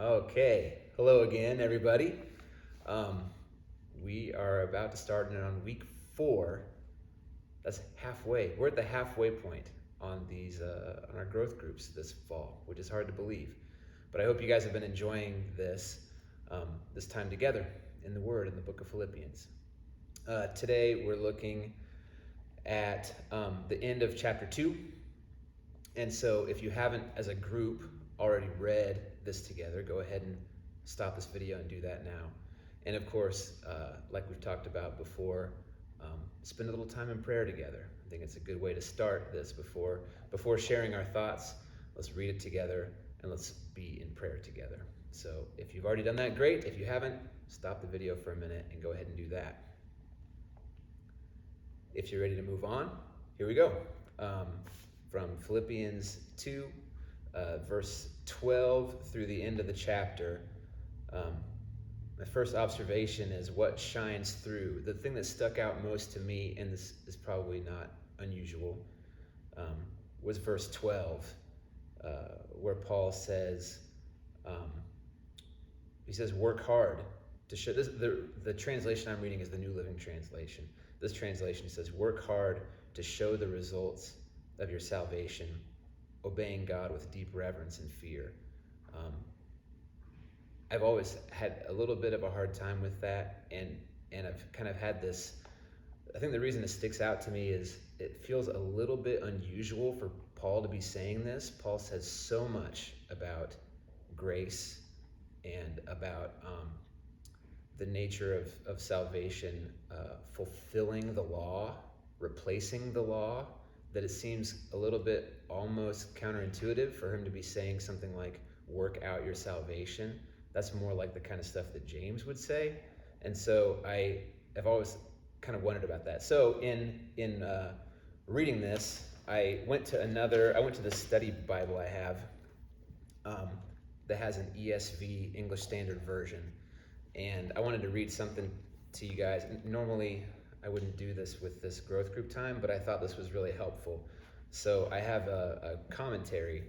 Okay, hello again, everybody. We are about to start on week 4. That's halfway. We're at the halfway point on these on our growth groups this fall, which is hard to believe. But I hope you guys have been enjoying this time together in the Word in the book of Philippians. Today we're looking at the end of chapter 2. And so if you haven't, as a group, already read this together, go ahead and stop this video and do that now. And of course, like we've talked about before, spend a little time in prayer together. I think it's a good way to start this before sharing our thoughts. Let's read it together and let's be in prayer together. So if you've already done that, great. If you haven't, stop the video for a minute and go ahead and do that. If you're ready to move on, here we go. From Philippians 2, verse 12 through the end of the chapter. My first observation is what shines through. The thing that stuck out most to me, and this is probably not unusual, was verse 12, where Paul says, he says, work hard to show. The translation I'm reading is the New Living Translation. This translation says, work hard to show the results of your salvation, obeying God with deep reverence and fear. I've always had a little bit of a hard time with that, and I've kind of had this. I think the reason it sticks out to me is it feels a little bit unusual for Paul to be saying this. Paul says so much about grace and about the nature of salvation, fulfilling the law, replacing the law, that it seems a little bit almost counterintuitive for him to be saying something like, work out your salvation. That's more like the kind of stuff that James would say. And so I've always kind of wondered about that. So in reading this, I went to the study Bible I have that has an ESV, English Standard Version. And I wanted to read something to you guys. Normally, I wouldn't do this with this growth group time, but I thought this was really helpful. So I have a commentary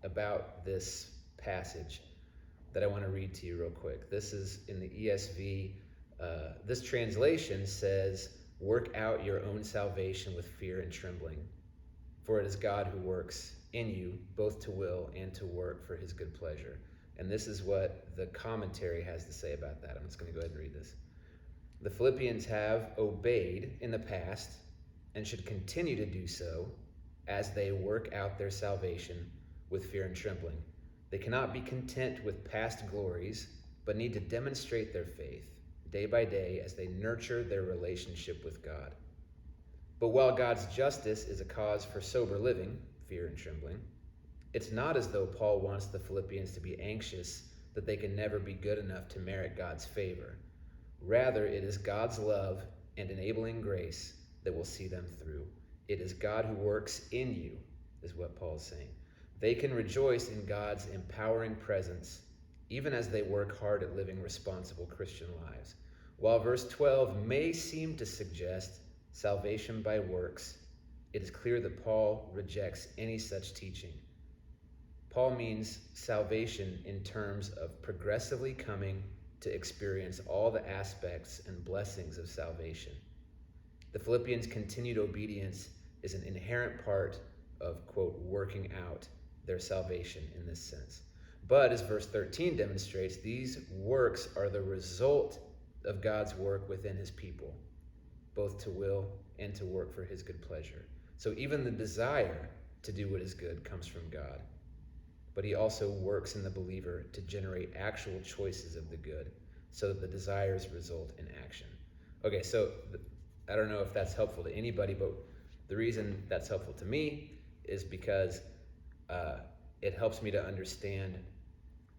about this passage that I want to read to you real quick. This is in the ESV. This translation says, work out your own salvation with fear and trembling, for it is God who works in you both to will and to work for his good pleasure. And this is what the commentary has to say about that. I'm just going to go ahead and read this. The Philippians have obeyed in the past and should continue to do so as they work out their salvation with fear and trembling. They cannot be content with past glories, but need to demonstrate their faith day by day as they nurture their relationship with God. But while God's justice is a cause for sober living, fear and trembling, it's not as though Paul wants the Philippians to be anxious that they can never be good enough to merit God's favor. Rather, it is God's love and enabling grace that will see them through. It is God who works in you, is what Paul is saying. They can rejoice in God's empowering presence, even as they work hard at living responsible Christian lives. While verse 12 may seem to suggest salvation by works, it is clear that Paul rejects any such teaching. Paul means salvation in terms of progressively coming to experience all the aspects and blessings of salvation. The Philippians' continued obedience is an inherent part of, quote, working out their salvation in this sense. But as verse 13 demonstrates, these works are the result of God's work within his people, both to will and to work for his good pleasure. So even the desire to do what is good comes from God. But he also works in the believer to generate actual choices of the good so that the desires result in action. Okay, so I don't know if that's helpful to anybody, but the reason that's helpful to me is because it helps me to understand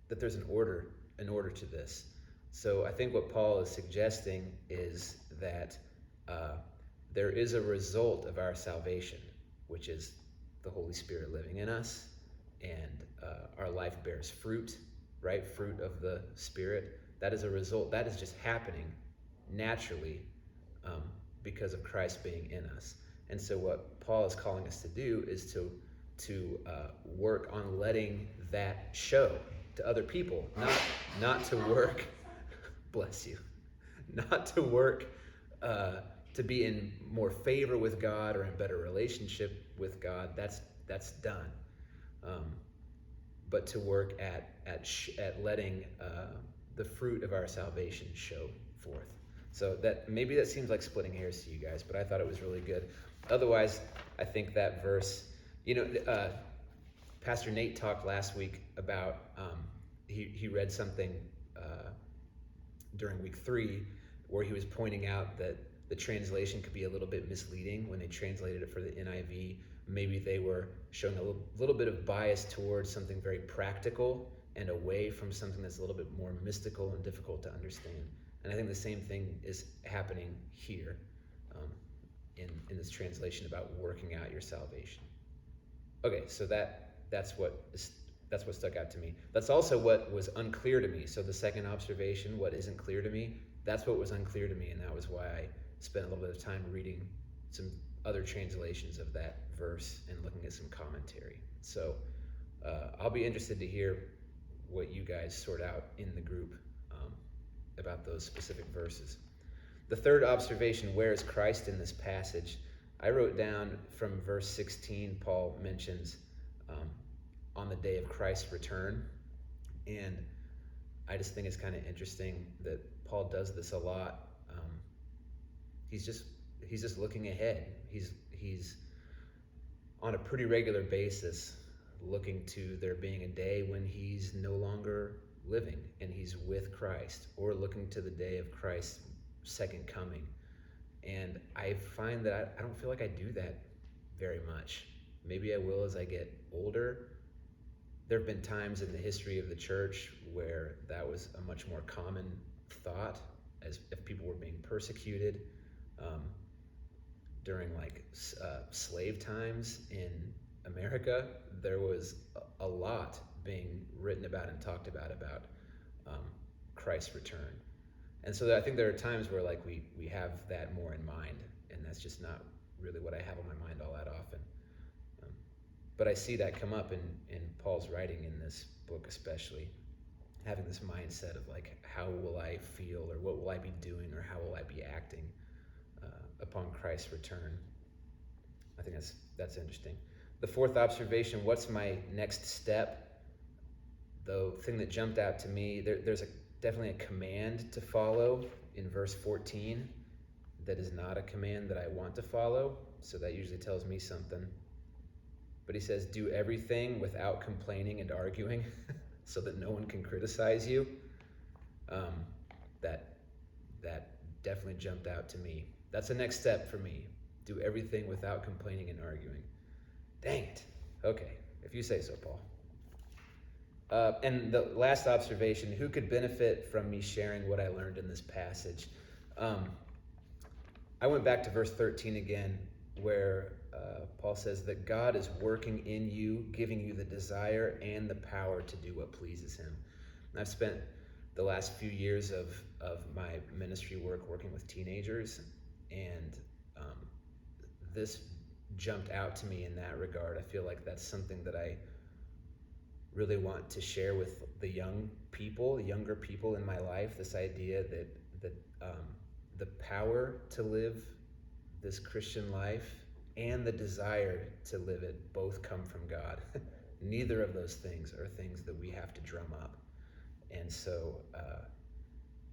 that there's an order to this. So I think what Paul is suggesting is that there is a result of our salvation, which is the Holy Spirit living in us, and our life bears fruit, right? Fruit of the Spirit. That is a result. That is just happening naturally because of Christ being in us. And so what Paul is calling us to do is to work on letting that show to other people, not to work, bless you, not to work to be in more favor with God or in better relationship with God. That's done. But to work at letting the fruit of our salvation show forth. So that maybe that seems like splitting hairs to you guys, but I thought it was really good. Otherwise, I think that verse, Pastor Nate talked last week about he read something during week 3 where he was pointing out that the translation could be a little bit misleading when they translated it for the NIV. Maybe they were showing a little bit of bias towards something very practical and away from something that's a little bit more mystical and difficult to understand. And I think the same thing is happening here in this translation about working out your salvation. Okay, so that's what stuck out to me. That's also what was unclear to me. So the second observation, what isn't clear to me, that's what was unclear to me, and that was why I spent a little bit of time reading some other translations of that verse and looking at some commentary. So I'll be interested to hear what you guys sort out in the group about those specific verses. The third observation, where is Christ in this passage? I wrote down from verse 16, Paul mentions on the day of Christ's return. And I just think it's kind of interesting that Paul does this a lot. He's just looking ahead. He's on a pretty regular basis looking to there being a day when he's no longer living and he's with Christ, or looking to the day of Christ's second coming. And I find that I don't feel like I do that very much. Maybe I will as I get older. There have been times in the history of the church where that was a much more common thought, as if people were being persecuted during slave times in America. There was a lot being written about and talked about Christ's return. And so I think there are times where we have that more in mind, and that's just not really what I have on my mind all that often. But I see that come up in Paul's writing in this book, especially, having this mindset of how will I feel, or what will I be doing, or how will I be acting upon Christ's return. I think that's interesting. The fourth observation, what's my next step? The thing that jumped out to me, there's definitely a command to follow in verse 14 that is not a command that I want to follow, so that usually tells me something. But he says, do everything without complaining and arguing so that no one can criticize you. That definitely jumped out to me. That's the next step for me. Do everything without complaining and arguing. Dang it. Okay, if you say so, Paul. And the last observation, who could benefit from me sharing what I learned in this passage? I went back to verse 13 again, where Paul says that God is working in you, giving you the desire and the power to do what pleases him. And I've spent the last few years of my ministry work working with teenagers, and this jumped out to me in that regard. I feel like that's something that I really want to share with the younger people in my life, this idea that the power to live this Christian life and the desire to live it both come from God. Neither of those things are things that we have to drum up. And so,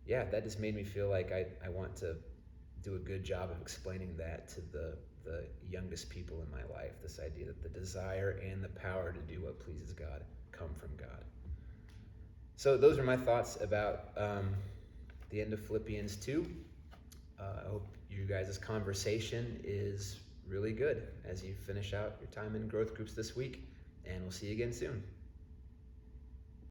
that just made me feel like I want to do a good job of explaining that to the youngest people in my life, this idea that the desire and the power to do what pleases God come from God. So those are my thoughts about the end of Philippians 2. I hope you guys' conversation is really good as you finish out your time in growth groups this week, and we'll see you again soon.